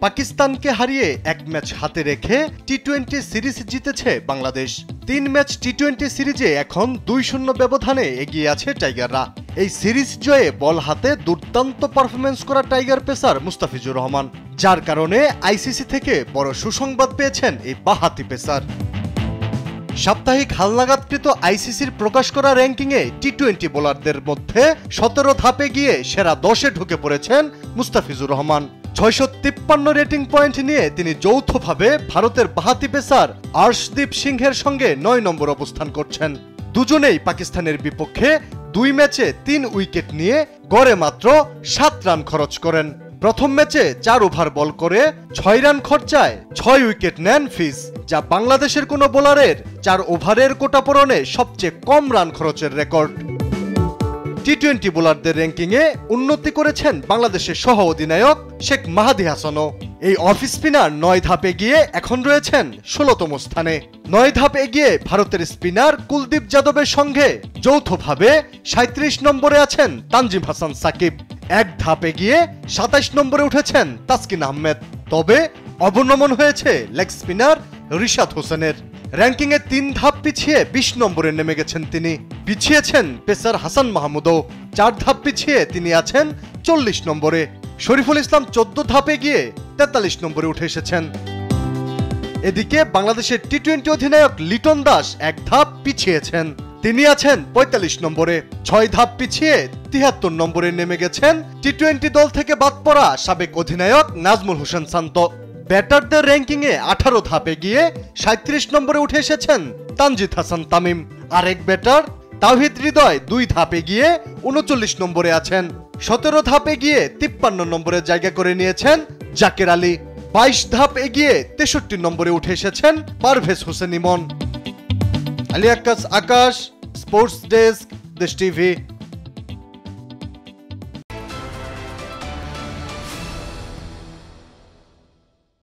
পাকিস্তানকে হারিয়ে এক ম্যাচ হাতে রেখে টি-20 সিরিজ জিতেছে বাংলাদেশ। 3 ম্যাচ টি-20 সিরিজে এখন 2-0 ব্যবধানে এগিয়ে আছে টাইগাররা। এই সিরিজ জয়ে বল হাতে দুর্দান্ত পারফরম্যান্স করা টাইগার পেসার মুস্তাফিজুর রহমান, যার কারণে আইসিসি থেকে বড় সুসংবাদ পেয়েছেন এই বাঁহাতি পেসার। সাপ্তাহিক হালনাগাদকৃত আইসিসির প্রকাশ করা র্যাঙ্কিংয়ে টি-20 বোলারদের মধ্যে 17 ধাপে গিয়ে সেরা 10-এ ঢুকে পড়েছেন মুস্তাফিজুর রহমান। 653 রেটিং পয়েন্ট নিয়ে তিনি যৌথভাবে ভারতের বাঁহাতি পেসার আর্শদীপ সিংহের সঙ্গে 9 নম্বর অবস্থান করছেন। দুজনেই পাকিস্তানের বিপক্ষে 2 ম্যাচে 3 উইকেট নিয়ে গড়ে মাত্র 7 রান খরচ করেন। প্রথম ম্যাচে 4 ওভার বল করে 6 রান খরচায় 6 উইকেট নেন ফিজ, যা বাংলাদেশের কোনো বোলারের 4 ওভারের কোটা পূরণে সবচেয়ে কম রান খরচের রেকর্ড। টি-20 বোলারদের র্যাঙ্কিংয়ে উন্নতি করেছেন বাংলাদেশের সহ অধিনায়ক শেখ মাহাদী হাসানও। এই অফ স্পিনার 9 ধাপে গিয়ে এখন রয়েছেন 16তম স্থানে। 9 ধাপ এগিয়ে ভারতের স্পিনার কুলদীপ যাদবের সঙ্গে যৌথভাবে 37 নম্বরে আছেন তানজিম হাসান সাকিব। 1 ধাপ এগিয়ে 27 নম্বরে উঠেছেন তাসকিন আহমেদ। তবে অবনমন হয়েছে লেগ স্পিনার রিশাদ হোসেনের। র্যাঙ্কিংয়ে 3 ধাপ পিছিয়ে 20 নম্বরে নেমে গেছেন তিনি। পিছিয়েছেন পেসার হাসান মাহমুদও। 4 ধাপ পিছিয়ে তিনি আছেন 40 নম্বরে। শরীফুল ইসলাম 14 ধাপে গিয়ে 43 নম্বরে উঠে এসেছেন। এদিকে বাংলাদেশের টি-20 অধিনায়ক লিটন দাস 1 ধাপ পিছিয়েছেন, তিনি আছেন 45 নম্বরে। 6 ধাপ পিছিয়ে 73 নম্বরে নেমে গেছেন টি-20 দল থেকে বাদ পড়া সাবেক অধিনায়ক নাজমুল হোসেন শান্ত। ব্যাটারদের র্যাঙ্কিংয়ে 18 ধাপে গিয়ে 37 নম্বরে উঠে এসেছেন তানজিদ হাসান তামিম। আরেক ব্যাটার তাওহিদ হৃদয় 2 ধাপে গিয়ে 39 নম্বরে আছেন। 17 ধাপে গিয়ে 53 নম্বরে জায়গা করে নিয়েছেন জাকের আলী। 22 ধাপ এগিয়ে 63 নম্বরে উঠে এসেছেন পারভেজ হোসেন ইমন। আলী আকাশ, স্পোর্টস ডেস্ক, দেশ টিভি।